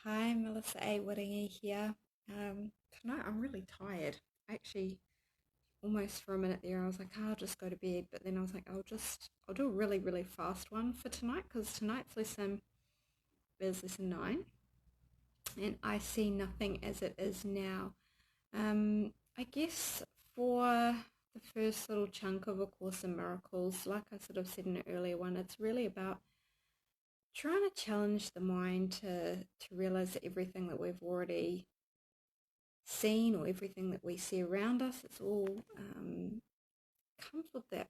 Hi, Melissa A. Wiringi here. Tonight I'm really tired. Actually, almost for a minute there, I was like, I'll just go to bed. But then I was like, I'll do a really, really fast one for tonight because tonight's lesson is lesson 9, and I see nothing as it is now. I guess for the first little chunk of A Course in Miracles, like I sort of said in an earlier one, it's really about trying to challenge the mind to realize that everything that we've already seen or everything that we see around us, it's all comes with that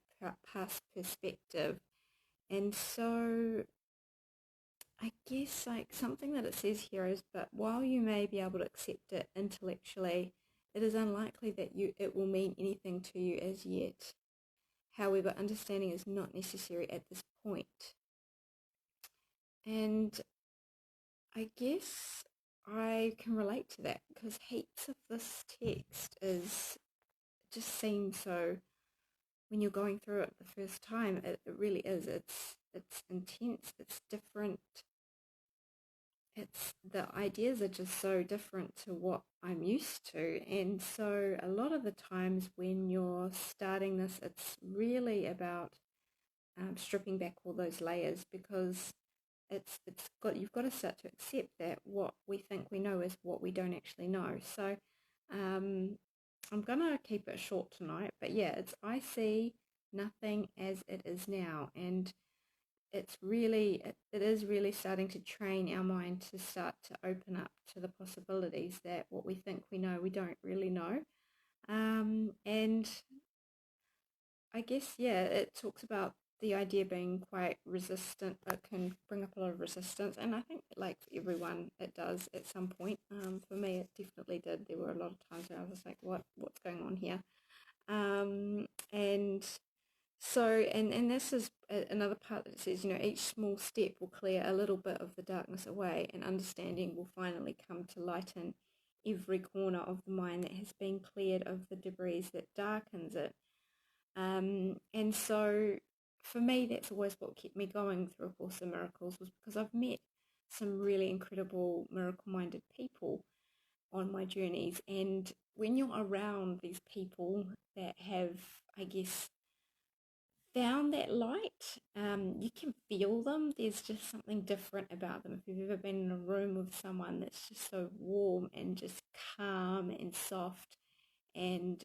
past perspective. And so I guess like something that it says here is, but while you may be able to accept it intellectually, it is unlikely that it will mean anything to you as yet. However, understanding is not necessary at this point. And I guess I can relate to that because heaps of this text is just seems so when you're going through it the first time, it really is. It's intense. It's different. It's the ideas are just so different to what I'm used to, and so a lot of the times when you're starting this, it's really about stripping back all those layers because it's got you've got to start to accept that what we think we know is what we don't actually know. So um, I'm gonna keep it short tonight, but yeah, it's I see nothing as it is now, and it is really starting to train our mind to start to open up to the possibilities that what we think we know we don't really know. And I guess yeah, it talks about the idea being quite resistant. It can bring up a lot of resistance, and I think like for everyone, it does at some point. For me, it definitely did. There were a lot of times where I was like, what's going on here?" And so, and this is another part that says, each small step will clear a little bit of the darkness away, and understanding will finally come to lighten every corner of the mind that has been cleared of the debris that darkens it. And so for me, that's always what kept me going through A Course in Miracles, was because I've met some really incredible miracle-minded people on my journeys. And when you're around these people that have, I guess, found that light, you can feel them. There's just something different about them. If you've ever been in a room with someone that's just so warm and just calm and soft, and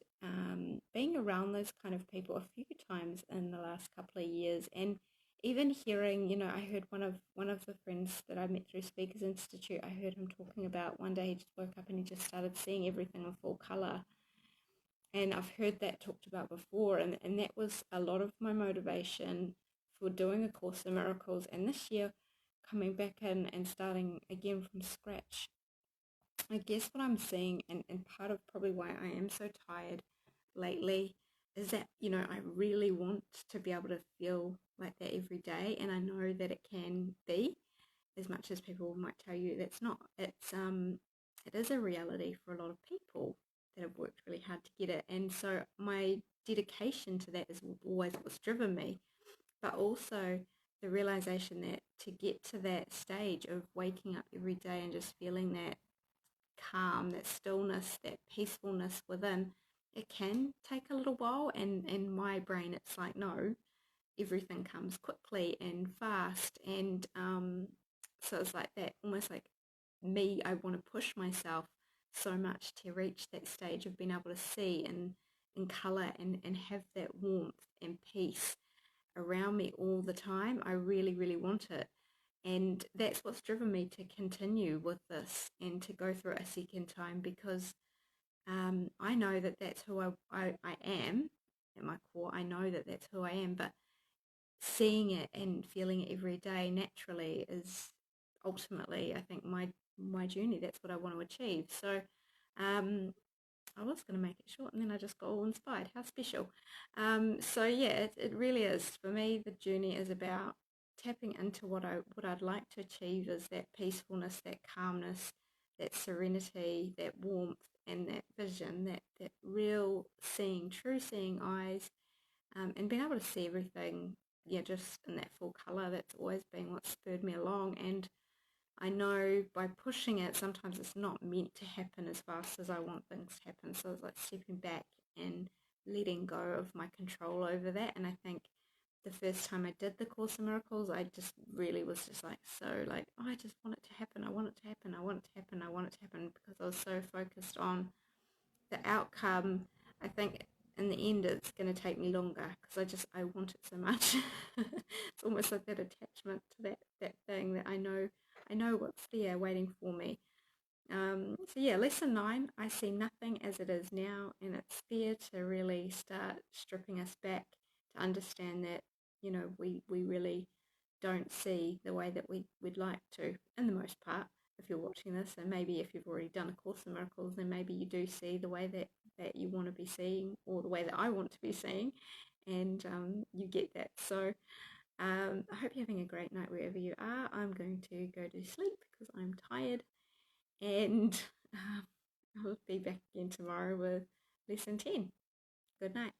being around those kind of people a few times in the last couple of years, and even hearing, I heard one of the friends that I met through Speakers Institute. I heard him talking about one day he just woke up and he just started seeing everything in full color, and I've heard that talked about before, and that was a lot of my motivation for doing A Course in Miracles. And this year, coming back in and starting again from scratch, I guess what I'm seeing, and part of probably why I am so tired lately, is that, I really want to be able to feel like that every day, and I know that it can be, as much as people might tell you that's not. It is a reality for a lot of people that have worked really hard to get it, and so my dedication to that is always what's driven me, but also the realization that to get to that stage of waking up every day and just feeling that calm, that stillness, that peacefulness within, it can take a little while, and in my brain it's like, no, everything comes quickly and fast, and so it's like that, almost like me, I want to push myself so much to reach that stage of being able to see in color, and have that warmth and peace around me all the time. I really, really want it. And that's what's driven me to continue with this and to go through it a second time, because I know that that's who I am at my core. I know that that's who I am, but seeing it and feeling it every day naturally is ultimately, I think, my journey. That's what I want to achieve. So um, I was going to make it short, and then I just got all inspired. How special. So yeah, it really is. For me, the journey is about tapping into what I'd like to achieve, is that peacefulness, that calmness, that serenity, that warmth, and that vision, that real seeing, true seeing eyes, and being able to see everything, yeah, just in that full color. That's always been what spurred me along, and I know by pushing it, sometimes it's not meant to happen as fast as I want things to happen. So it's like stepping back and letting go of my control over that. And I think the first time I did the Course in Miracles, I just really was just like, so like, oh, I just want it to happen. I want it to happen. I want it to happen. I want it to happen, because I was so focused on the outcome. I think in the end it's going to take me longer because I want it so much. It's almost like that attachment to that thing that I know what's there waiting for me. So yeah, lesson 9, I see nothing as it is now, and it's there to really start stripping us back to understand that, we really don't see the way that we'd like to, in the most part. If you're watching this, and maybe if you've already done a Course in Miracles, then maybe you do see the way that you want to be seeing, or the way that I want to be seeing, and you get that. So I hope you're having a great night wherever you are. I'm going to go to sleep because I'm tired, and I'll be back again tomorrow with lesson 10. Good night.